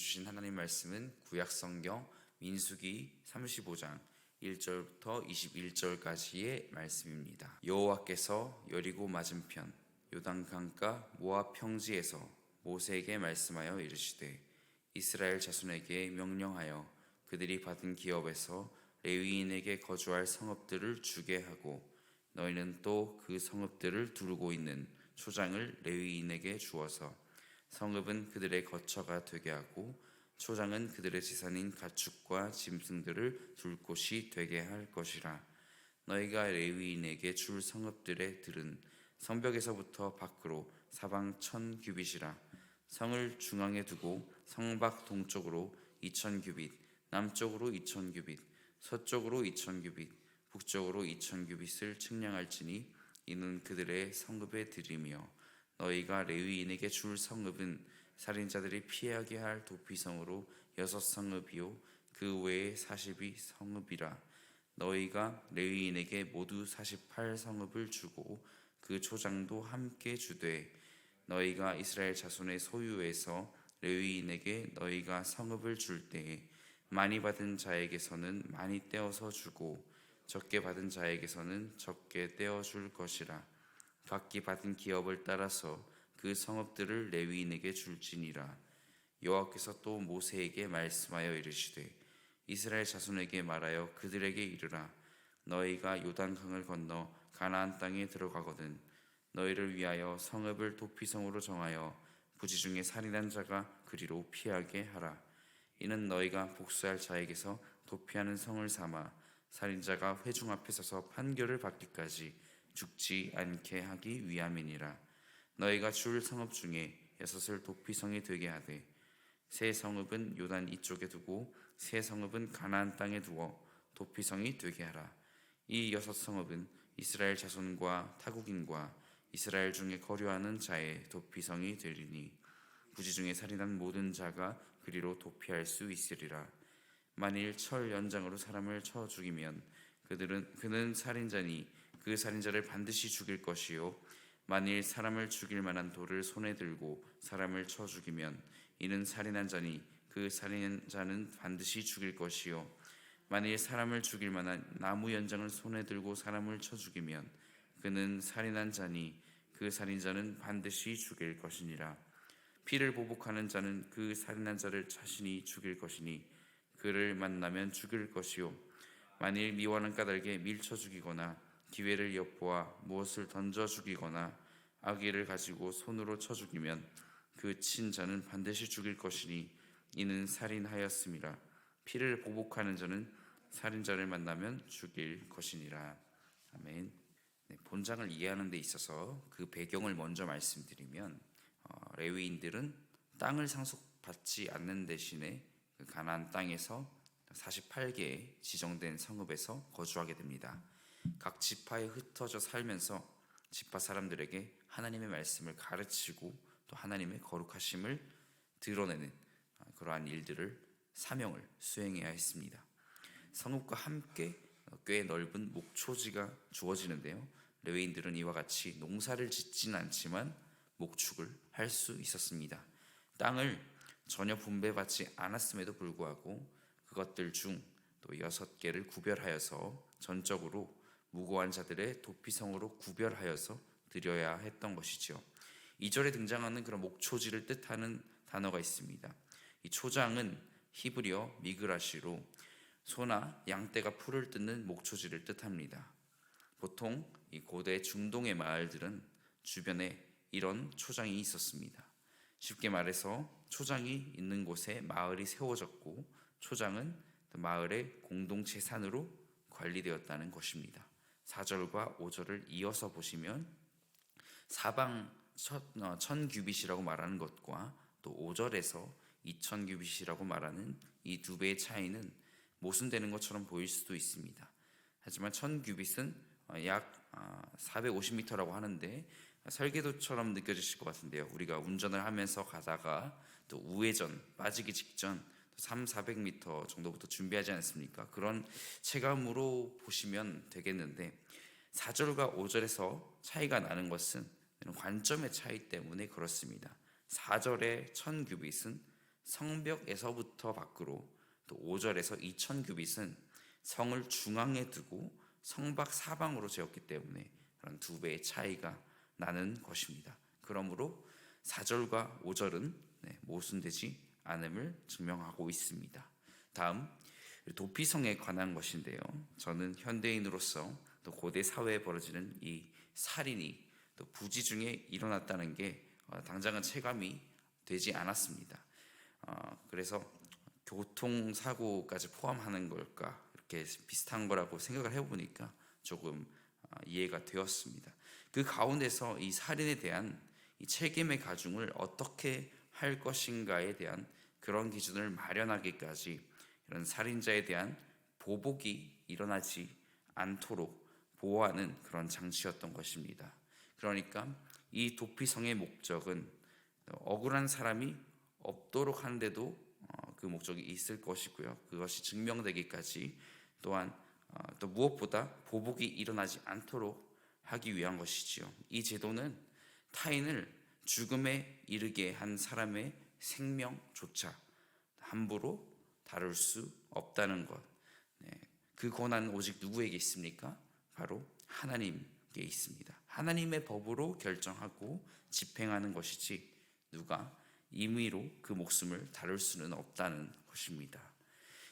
주신 하나님 말씀은 구약성경 민수기 35장 1절부터 21절까지의 말씀입니다. 여호와께서 여리고 맞은편 요단강가 모압 평지에서 모세에게 말씀하여 이르시되 이스라엘 자손에게 명령하여 그들이 받은 기업에서 레위인에게 거주할 성읍들을 주게 하고 너희는 또 그 성읍들을 두르고 있는 초장을 레위인에게 주어서 성읍은 그들의 거처가 되게 하고 초장은 그들의 재산인 가축과 짐승들을 둘 곳이 되게 할 것이라. 너희가 레위인에게 줄 성읍들의 들은 성벽에서부터 밖으로 사방 1000규빗이라. 성을 중앙에 두고 성밖 동쪽으로 2000규빗, 남쪽으로 2000규빗, 서쪽으로 2000규빗, 북쪽으로 2000규빗을 측량할지니 이는 그들의 성읍의 들이며 너희가 레위인에게 줄 성읍은 살인자들이 피하게 할 도피성으로 6성읍이요 그 외에 42성읍이라. 너희가 레위인에게 모두 48성읍을 주고 그 초장도 함께 주되 너희가 이스라엘 자손의 소유에서 레위인에게 너희가 성읍을 줄 때에 많이 받은 자에게서는 많이 떼어서 주고 적게 받은 자에게서는 적게 떼어 줄 것이라. 각기 받은 기업을 따라서 그 성읍들을 레위인에게 줄지니라. 여호와께서 또 모세에게 말씀하여 이르시되 이스라엘 자손에게 말하여 그들에게 이르라. 너희가 요단강을 건너 가나안 땅에 들어가거든 너희를 위하여 성읍을 도피성으로 정하여 부지 중에 살인한 자가 그리로 피하게 하라. 이는 너희가 복수할 자에게서 도피하는 성을 삼아 살인자가 회중 앞에 서서 판결을 받기까지 죽지 않게 하기 위함이니라. 너희가 줄 성읍 중에 6을 도피성이 되게 하되 세 성읍은 요단 이쪽에 두고 세 성읍은 가나안 땅에 두어 도피성이 되게 하라. 이 6성읍은 이스라엘 자손과 타국인과 이스라엘 중에 거류하는 자의 도피성이 되리니 부지 중에 살인한 모든 자가 그리로 도피할 수 있으리라. 만일 철 연장으로 사람을 쳐 죽이면 그는 살인자니 그 살인자를 반드시 죽일 것이요 만일 사람을 죽일 만한 돌을 손에 들고 사람을 쳐 죽이면 이는 살인한 자니 그 살인자는 반드시 죽일 것이요 만일 사람을 죽일 만한 나무 연장을 손에 들고 사람을 쳐 죽이면 그는 살인한 자니 그 살인자는 반드시 죽일 것이니라. 피를 보복하는 자는 그 살인한 자를 자신이 죽일 것이니 그를 만나면 죽일 것이요 만일 미워하는 까닭에 밀쳐 죽이거나 기회를 엿보아 무엇을 던져 죽이거나 악의를 가지고 손으로 쳐 죽이면 그 친자는 반드시 죽일 것이니 이는 살인하였음이라. 피를 보복하는 자는 살인자를 만나면 죽일 것이니라. 아멘. 본장을 이해하는 데 있어서 그 배경을 먼저 말씀드리면 레위인들은 땅을 상속받지 않는 대신에 그 가나안 땅에서 48개의 지정된 성읍에서 거주하게 됩니다. 각 지파에 흩어져 살면서 지파 사람들에게 하나님의 말씀을 가르치고 또 하나님의 거룩하심을 드러내는 그러한 일들을 사명을 수행해야 했습니다. 성읍과 함께 꽤 넓은 목초지가 주어지는데요. 레위인들은 이와 같이 농사를 짓지는 않지만 목축을 할 수 있었습니다. 땅을 전혀 분배받지 않았음에도 불구하고 그것들 중 또 6개를 구별하여서 전적으로 무고한 자들의 도피성으로 구별하여서 드려야 했던 것이죠. 2절에 등장하는 그런 목초지를 뜻하는 단어가 있습니다. 이 초장은 히브리어 미그라시로 소나 양떼가 풀을 뜯는 목초지를 뜻합니다. 보통 이 고대 중동의 마을들은 주변에 이런 초장이 있었습니다. 쉽게 말해서 초장이 있는 곳에 마을이 세워졌고 초장은 마을의 공동재산으로 관리되었다는 것입니다. 4절과 5절을 이어서 보시면 사방 1000규빗이라고 말하는 것과 또 5절에서 2000규빗이라고 말하는 이 두 배의 차이는 모순되는 것처럼 보일 수도 있습니다. 하지만 1000규빗은 약 450m라고 하는데 설계도처럼 느껴지실 것 같은데요. 우리가 운전을 하면서 가다가 또 우회전 빠지기 직전 300-400m 정도부터 준비하지 않습니까? 그런 체감으로 보시면 되겠는데 4절과 5절에서 차이가 나는 것은 관점의 차이 때문에 그렇습니다. 4절의 1000규빗은 성벽에서부터 밖으로, 또 5절에서 2000규빗은 성을 중앙에 두고 성밖 사방으로 재었기 때문에 그런 두 배의 차이가 나는 것입니다. 그러므로 4절과 5절은 모순되지 않음을 증명하고 있습니다. 다음 도피성에 관한 것인데요. 저는 현대인으로서 또 고대 사회에 벌어지는 이 살인이 또 부지 중에 일어났다는 게 당장은 체감이 되지 않았습니다. 그래서 교통사고까지 포함하는 걸까, 이렇게 비슷한 거라고 생각을 해보니까 조금 이해가 되었습니다. 그 가운데서 이 살인에 대한 이 책임의 가중을 어떻게 할 것인가에 대한 그런 기준을 마련하기까지 이런 살인자에 대한 보복이 일어나지 않도록 보호하는 그런 장치였던 것입니다. 그러니까 이 도피성의 목적은 억울한 사람이 없도록 하는데도 그 목적이 있을 것이고요. 그것이 증명되기까지 또한 또 무엇보다 보복이 일어나지 않도록 하기 위한 것이지요. 이 제도는 타인을 죽음에 이르게 한 사람의 생명조차 함부로 다룰 수 없다는 것. 그 권한은 오직 누구에게 있습니까? 바로 하나님께 있습니다. 하나님의 법으로 결정하고 집행하는 것이지 누가 임의로 그 목숨을 다룰 수는 없다는 것입니다.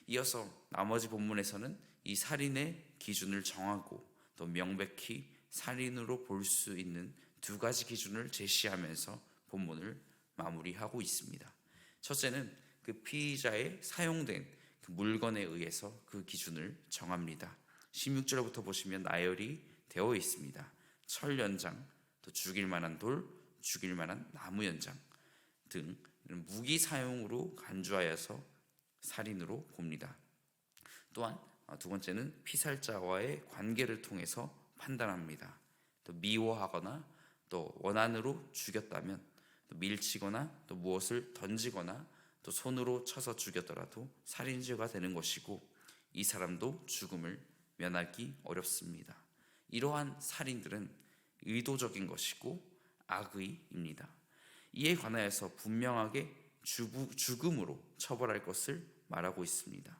이어서 나머지 본문에서는 이 살인의 기준을 정하고 또 명백히 살인으로 볼 수 있는 두 가지 기준을 제시하면서 본문을 마무리하고 있습니다. 첫째는 그 피의자의 사용된 그 물건에 의해서 그 기준을 정합니다. 16절부터 보시면 나열이 되어 있습니다. 철 연장, 또 죽일 만한 돌, 죽일 만한 나무 연장 등 무기 사용으로 간주하여서 살인으로 봅니다. 또한 두 번째는 피살자와의 관계를 통해서 판단합니다. 또 미워하거나 또 원한으로 죽였다면, 또 밀치거나 또 무엇을 던지거나 또 손으로 쳐서 죽였더라도 살인죄가 되는 것이고 이 사람도 죽음을 면하기 어렵습니다. 이러한 살인들은 의도적인 것이고 악의입니다. 이에 관하여서 분명하게 죽음으로 처벌할 것을 말하고 있습니다.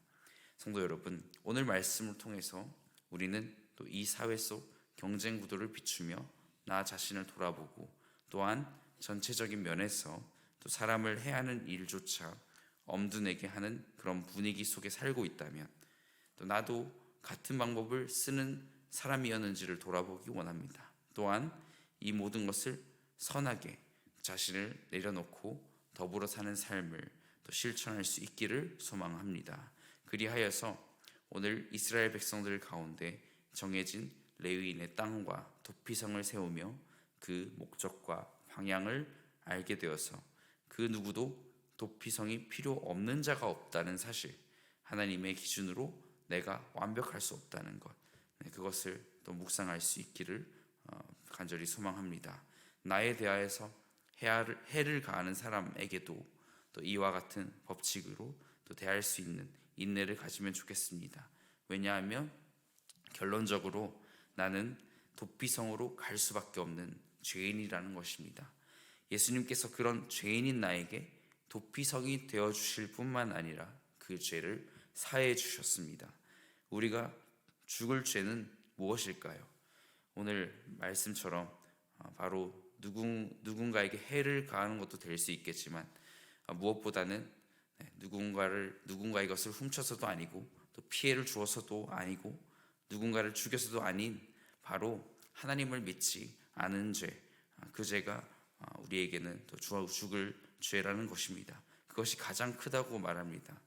성도 여러분, 오늘 말씀을 통해서 우리는 또 이 사회 속 경쟁 구도를 비추며 나 자신을 돌아보고 또한 전체적인 면에서 또 사람을 해하는 일조차 엄두내게 하는 그런 분위기 속에 살고 있다면 또 나도 같은 방법을 쓰는 사람이었는지를 돌아보기 원합니다. 또한 이 모든 것을 선하게 자신을 내려놓고 더불어 사는 삶을 또 실천할 수 있기를 소망합니다. 그리하여서 오늘 이스라엘 백성들 가운데 정해진 레위인의 땅과 도피성을 세우며 그 목적과 방향을 알게 되어서 그 누구도 도피성이 필요 없는 자가 없다는 사실, 하나님의 기준으로 내가 완벽할 수 없다는 것, 그것을 또 묵상할 수 있기를 간절히 소망합니다. 나에 대하여서 해를 가하는 사람에게도 또 이와 같은 법칙으로 또 대할 수 있는 인내를 가지면 좋겠습니다. 왜냐하면 결론적으로 나는 도피성으로 갈 수밖에 없는 죄인이라는 것입니다. 예수님께서 그런 죄인인 나에게 도피성이 되어주실 뿐만 아니라 그 죄를 사해 주셨습니다. 우리가 죽을 죄는 무엇일까요? 오늘 말씀처럼 바로 누군가에게 해를 가하는 것도 될 수 있겠지만 무엇보다는 누군가의 것을 훔쳐서도 아니고 또 피해를 주어서도 아니고 누군가를 죽여서도 아닌 바로 하나님을 믿지 않은 죄, 그 죄가 우리에게는 또 죽을 죄라는 것입니다. 그것이 가장 크다고 말합니다.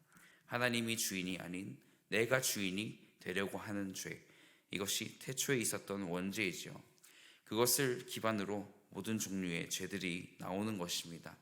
하나님이 주인이 아닌 내가 주인이 되려고 하는 죄, 이것이 태초에 있었던 원죄이죠. 그것을 기반으로 모든 종류의 죄들이 나오는 것입니다.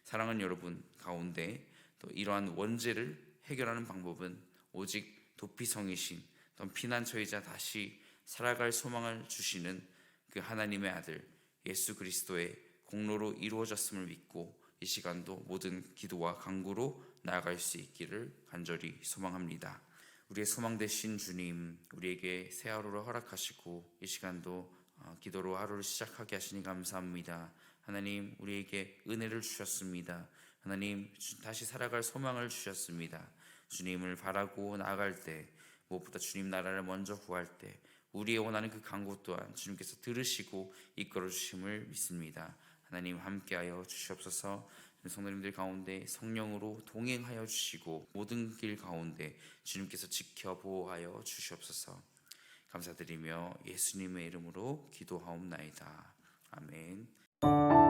사랑하는 여러분 가운데 또 이러한 원죄를 해결하는 방법은 오직 도피성이신 또 피난처이자 다시 살아갈 소망을 주시는 그 하나님의 아들 예수 그리스도의 공로로 이루어졌음을 믿고 이 시간도 모든 기도와 간구로 나아갈 수 있기를 간절히 소망합니다. 우리의 소망 되신 주님, 우리에게 새 하루를 허락하시고 이 시간도 기도로 하루를 시작하게 하시니 감사합니다. 하나님, 우리에게 은혜를 주셨습니다. 하나님, 다시 살아갈 소망을 주셨습니다. 주님을 바라고 나아갈 때, 무엇보다 주님 나라를 먼저 구할 때 우리의 원하는 그 간구 또한 주님께서 들으시고 이끌어 주심을 믿습니다. 하나님, 함께하여 주시옵소서. 성도님들 가운데 성령으로 동행하여 주시고 모든 길 가운데 주님께서 지켜 보호하여 주시옵소서. 감사드리며 예수님의 이름으로 기도하옵나이다. 아멘.